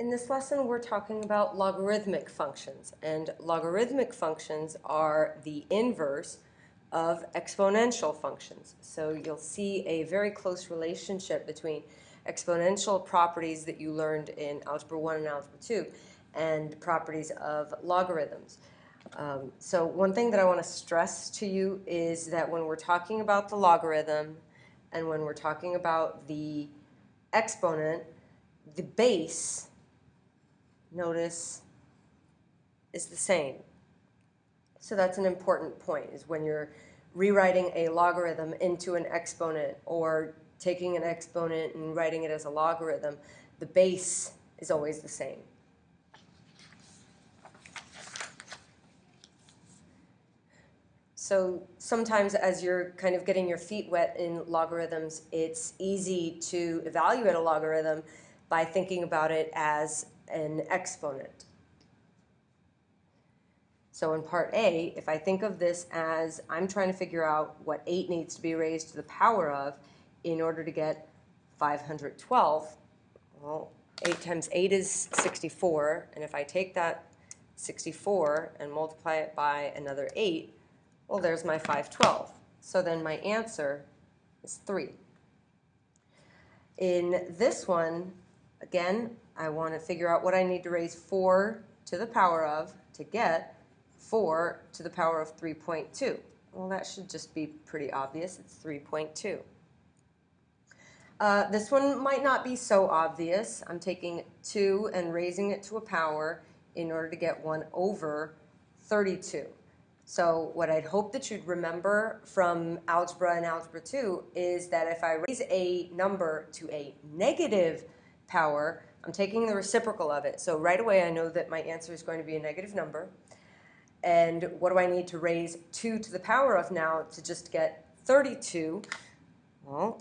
In this lesson, we're talking about logarithmic functions, and logarithmic functions are the inverse of exponential functions. So you'll see a very close relationship between exponential properties that you learned in Algebra 1 and Algebra 2 and properties of logarithms. So one thing that I want to stress to you is that when we're talking about the logarithm and when we're talking about the exponent, the base, notice, is the same. So that's an important point, is when you're rewriting a logarithm into an exponent or taking an exponent and writing it as a logarithm, the base is always the same. So sometimes as you're kind of getting your feet wet in logarithms, it's easy to evaluate a logarithm by thinking about it as an exponent. So in part A, if I think of this as I'm trying to figure out what 8 needs to be raised to the power of in order to get 512, well, 8 times 8 is 64, and if I take that 64 and multiply it by another 8, well, there's my 512. So then my answer is 3. In this one, again, I want to figure out what I need to raise 4 to the power of to get 4 to the power of 3.2. Well, that should just be pretty obvious. It's 3.2. This one might not be so obvious. I'm taking 2 and raising it to a power in order to get 1 over 32. So what I'd hope that you'd remember from Algebra and Algebra 2 is that if I raise a number to a negative power, I'm taking the reciprocal of it. So right away I know that my answer is going to be a negative number. And what do I need to raise 2 to the power of now to just get 32? Well,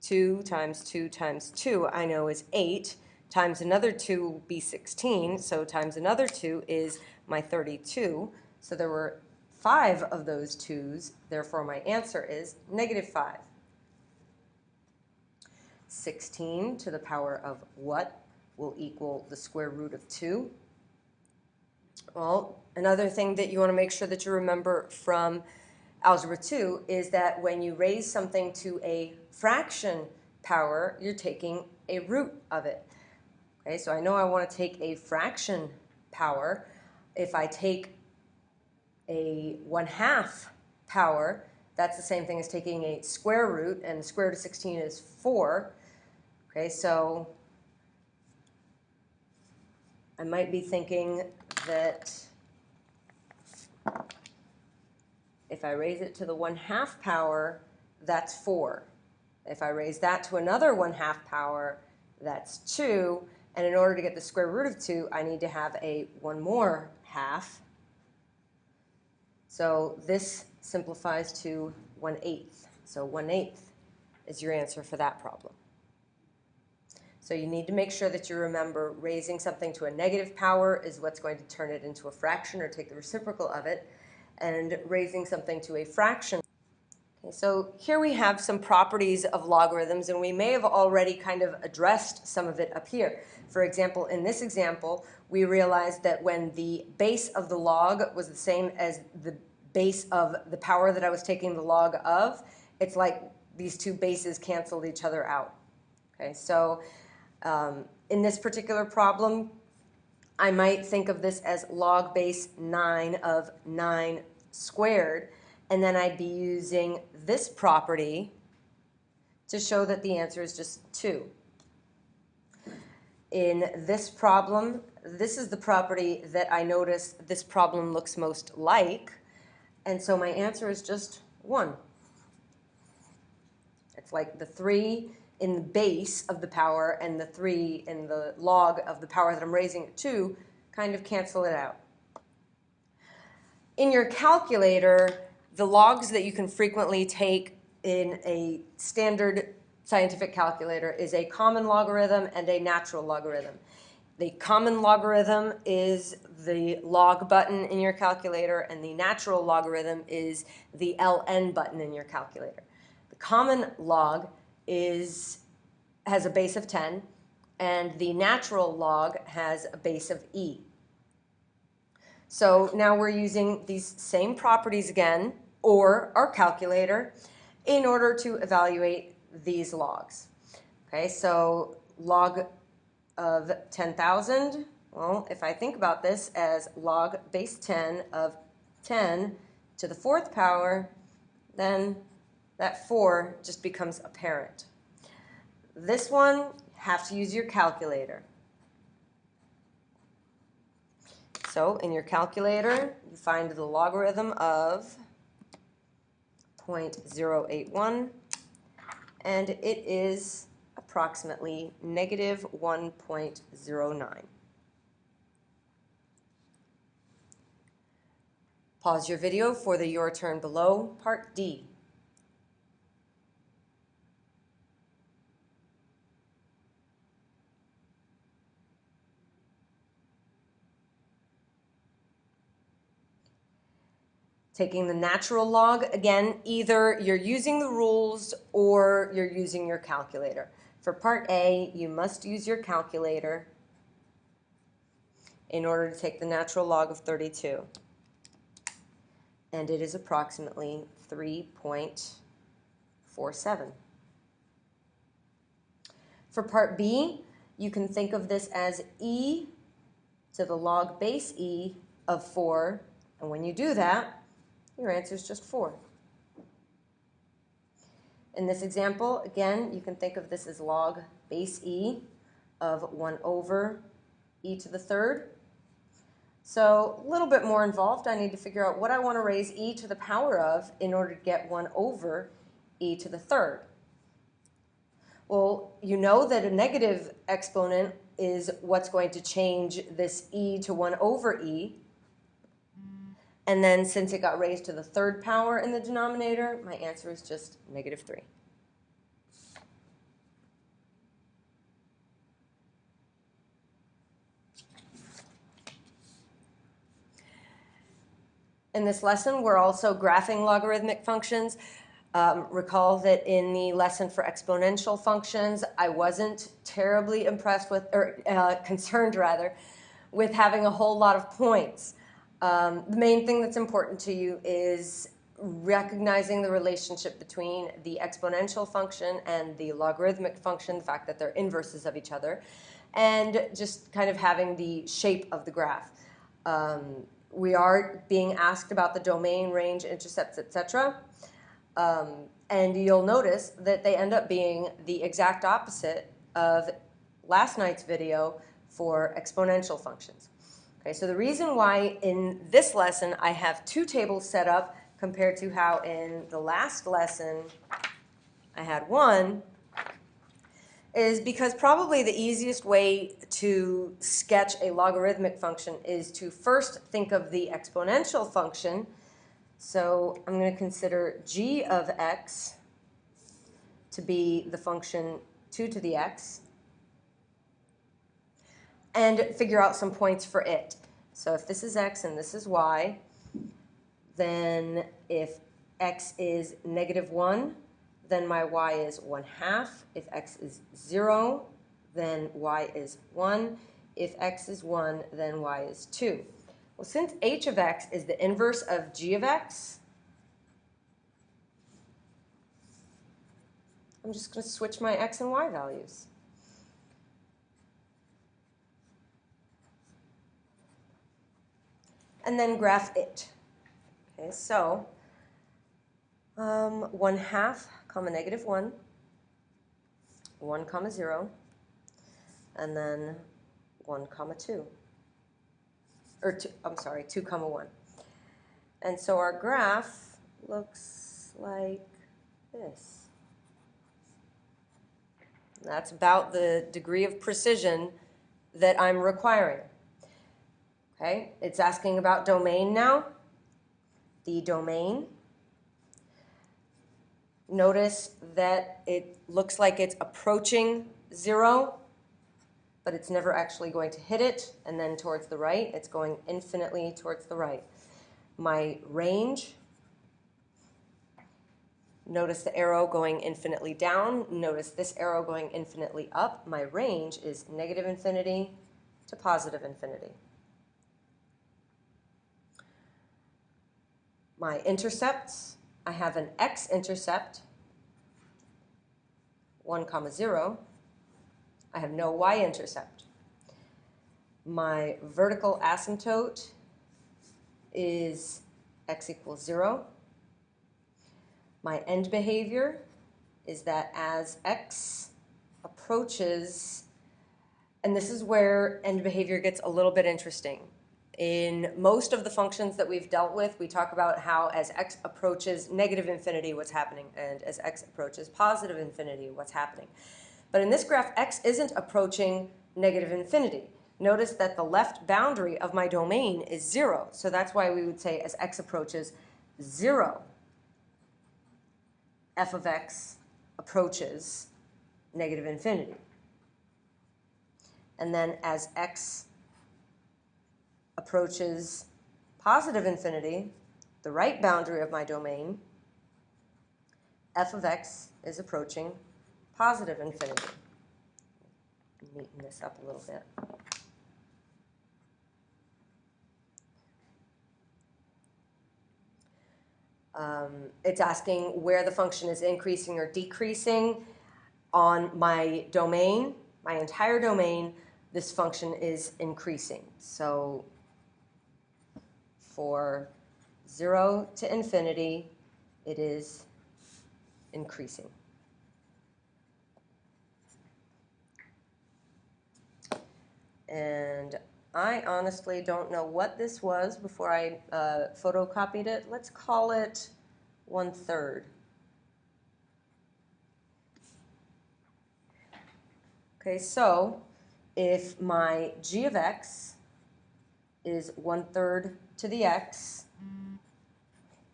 2 times 2 times 2 I know is 8, times another 2 will be 16, so times another 2 is my 32. So there were 5 of those 2's, therefore my answer is negative 5. 16 to the power of what will equal the square root of 2? Well, another thing that you want to make sure that you remember from Algebra 2 is that when you raise something to a fraction power, you're taking a root of it. Okay, so I know I want to take a fraction power. If I take a 1/2 power, that's the same thing as taking a square root, and the square root of 16 is 4. Okay, so I might be thinking that if I raise it to the 1/2 power, that's 4. If I raise that to another 1/2 power, that's 2. And in order to get the square root of 2, I need to have a 1 more half. So this simplifies to 1/8. So 1/8 is your answer for that problem. So you need to make sure that you remember raising something to a negative power is what's going to turn it into a fraction or take the reciprocal of it, and raising something to a fraction. Okay, so here we have some properties of logarithms, and we may have already kind of addressed some of it up here. For example, in this example, we realized that when the base of the log was the same as the base of the power that I was taking the log of, it's like these two bases canceled each other out. Okay, so in this particular problem, I might think of this as log base 9 of 9 squared, and then I'd be using this property to show that the answer is just 2. In this problem, this is the property that I notice this problem looks most like, and so my answer is just 1. It's like the 3 in the base of the power and the 3 in the log of the power that I'm raising it to kind of cancel it out. In your calculator, the logs that you can frequently take in a standard scientific calculator is a common logarithm and a natural logarithm. The common logarithm is the log button in your calculator, and the natural logarithm is the ln button in your calculator. The common log has a base of 10, and the natural log has a base of e. So now we're using these same properties again, or our calculator, in order to evaluate these logs. Okay, so log of 10,000, well, if I think about this as log base 10 of 10 to the 4th power, then that 4 just becomes apparent. This one, you have to use your calculator. So in your calculator, you find the logarithm of 0.081, and it is approximately negative 1.09. Pause your video for the Your Turn Below, Part D. Taking the natural log, again, either you're using the rules or you're using your calculator. For Part A, you must use your calculator in order to take the natural log of 32. And it is approximately 3.47. For Part B, you can think of this as e to the log base e of 4, and when you do that, your answer is just 4. In this example, again, you can think of this as log base e of 1 over e to the 3rd. So a little bit more involved. I need to figure out what I want to raise e to the power of in order to get 1 over e to the 3rd. Well, you know that a negative exponent is what's going to change this e to 1 over e. And then since it got raised to the 3rd power in the denominator, my answer is just negative 3. In this lesson, we're also graphing logarithmic functions. Recall that in the lesson for exponential functions, I wasn't terribly impressed with, or concerned rather, with having a whole lot of points. The main thing that's important to you is recognizing the relationship between the exponential function and the logarithmic function, the fact that they're inverses of each other, and just kind of having the shape of the graph. We are being asked about the domain, range, intercepts, etc. And you'll notice that they end up being the exact opposite of last night's video for exponential functions. Okay, so the reason why in this lesson I have 2 tables set up compared to how in the last lesson I had 1 is because probably the easiest way to sketch a logarithmic function is to first think of the exponential function. So I'm going to consider g of x to be the function 2 to the x, and figure out some points for it. So if this is x and this is y, then if x is negative 1, then my y is 1/2. If x is 0, then y is 1. If x is 1, then y is 2. Well, since h of x is the inverse of g of x, I'm just going to switch my x and y values. And then graph it. Okay, so 1/2 comma negative 1, 1 comma 0, and then 1 comma 2. Or 2, I'm sorry, 2 comma 1. And so our graph looks like this. That's about the degree of precision that I'm requiring. Okay, it's asking about domain now. The domain. Notice that it looks like it's approaching 0, but it's never actually going to hit it, and then towards the right, it's going infinitely towards the right. My range Notice the arrow going infinitely down. Notice this arrow going infinitely up. My range is negative infinity to positive infinity. My intercepts, I have an x-intercept, 1, 0. I have no y-intercept. My vertical asymptote is x equals 0. My end behavior is that as x approaches, and this is where end behavior gets a little bit interesting. In most of the functions that we've dealt with, we talk about how as x approaches negative infinity, what's happening, and as x approaches positive infinity, what's happening. But in this graph, x isn't approaching negative infinity. Notice that the left boundary of my domain is 0. So that's why we would say as x approaches 0, f of x approaches negative infinity. And then as x approaches positive infinity, the right boundary of my domain, f of x is approaching positive infinity. Neaten this up a little bit. It's asking where the function is increasing or decreasing. On my domain, my entire domain, this function is increasing. So for 0 to infinity, it is increasing. And I honestly don't know what this was before I photocopied it. Let's call it 1/3. Okay, so if my g of x is 1/3 to the x,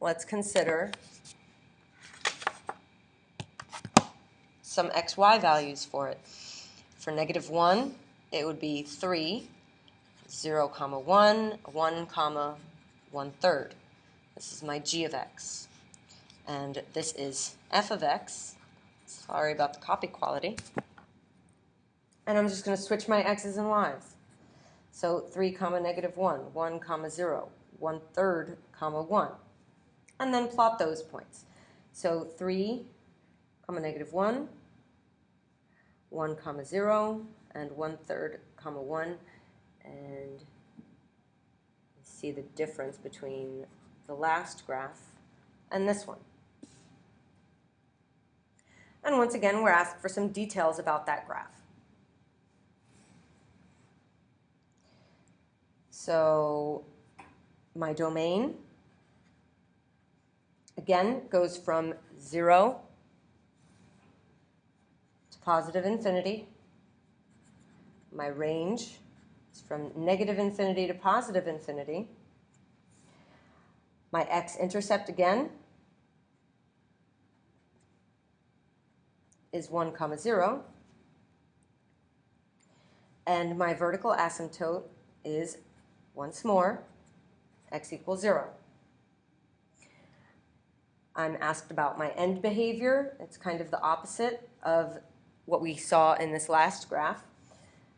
let's consider some xy values for it. For -1, it would be 3, 0, 1, 1, 1/3. This is my g of x. And this is f of x. Sorry about the copy quality. And I'm just going to switch my x's and y's. So 3, -1, 1, 0, 1/3, 1. And then plot those points. So 3, -1, 1, 0, and 1/3, 1. And you see the difference between the last graph and this one. And once again, we're asked for some details about that graph. So my domain, again, goes from 0 to positive infinity. My range is from negative infinity to positive infinity. My x-intercept, again, is 1, 0. And my vertical asymptote is, once more, x equals 0. I'm asked about my end behavior. It's kind of the opposite of what we saw in this last graph.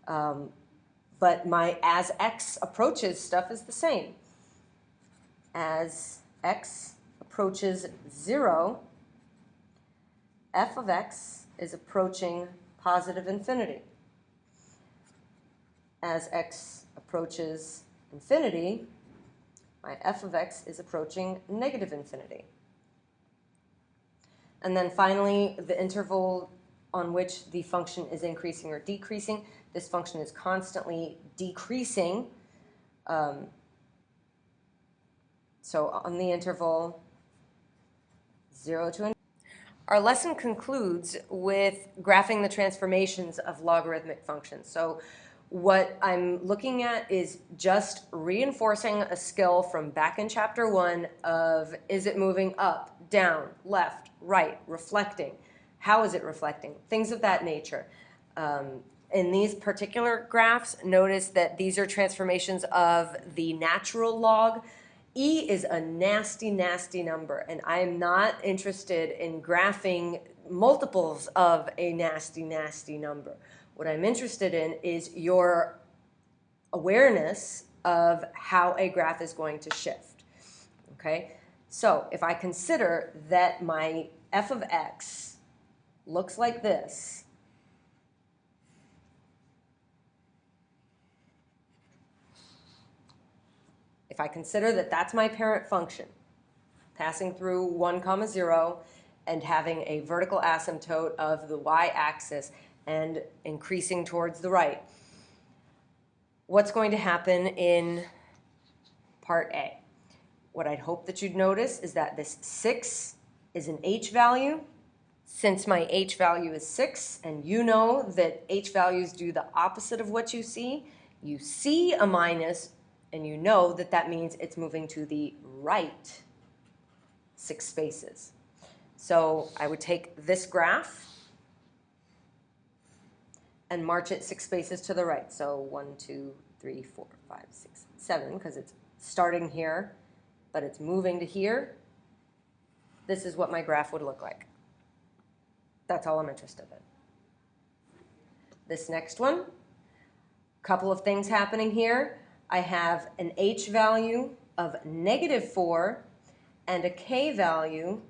But my as x approaches stuff is the same. As x approaches 0, f of x is approaching positive infinity. As x approaches infinity, my f of x is approaching negative infinity. And then finally, the interval on which the function is increasing or decreasing. This function is constantly decreasing. So on the interval 0 to infinity. Our lesson concludes with graphing the transformations of logarithmic functions. So what I'm looking at is just reinforcing a skill from back in Chapter 1 of, is it moving up, down, left, right, reflecting? How is it reflecting? Things of that nature. In these particular graphs, notice that these are transformations of the natural log. E is a nasty, nasty number, and I am not interested in graphing multiples of a nasty, nasty number. What I'm interested in is your awareness of how a graph is going to shift. Okay? So if I consider that my f of x looks like this, if I consider that that's my parent function, passing through 1, 0, and having a vertical asymptote of the y-axis and increasing towards the right, what's going to happen in part A? What I'd hope that you'd notice is that this 6 is an h value. Since my h value is 6, and you know that h values do the opposite of what you see a minus, and you know that that means it's moving to the right 6 spaces. So I would take this graph and march it 6 spaces to the right. So 1, 2, 3, 4, 5, 6, 7, because it's starting here, but it's moving to here. This is what my graph would look like. That's all I'm interested in. This next one, couple of things happening here. I have an h value of -4 and a k value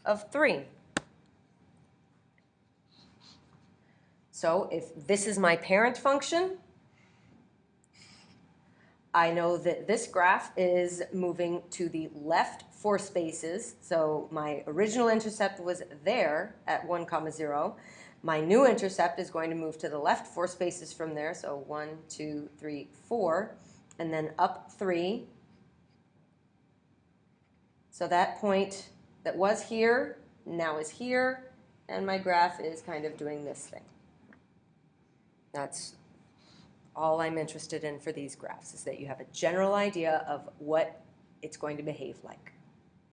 of 3. So if this is my parent function, I know that this graph is moving to the left 4 spaces. So my original intercept was there at 1, 0. My new intercept is going to move to the left 4 spaces from there. So 1, 2, 3, 4, and then up 3. So that point that was here now is here, and my graph is kind of doing this thing. That's all I'm interested in for these graphs, is that you have a general idea of what it's going to behave like.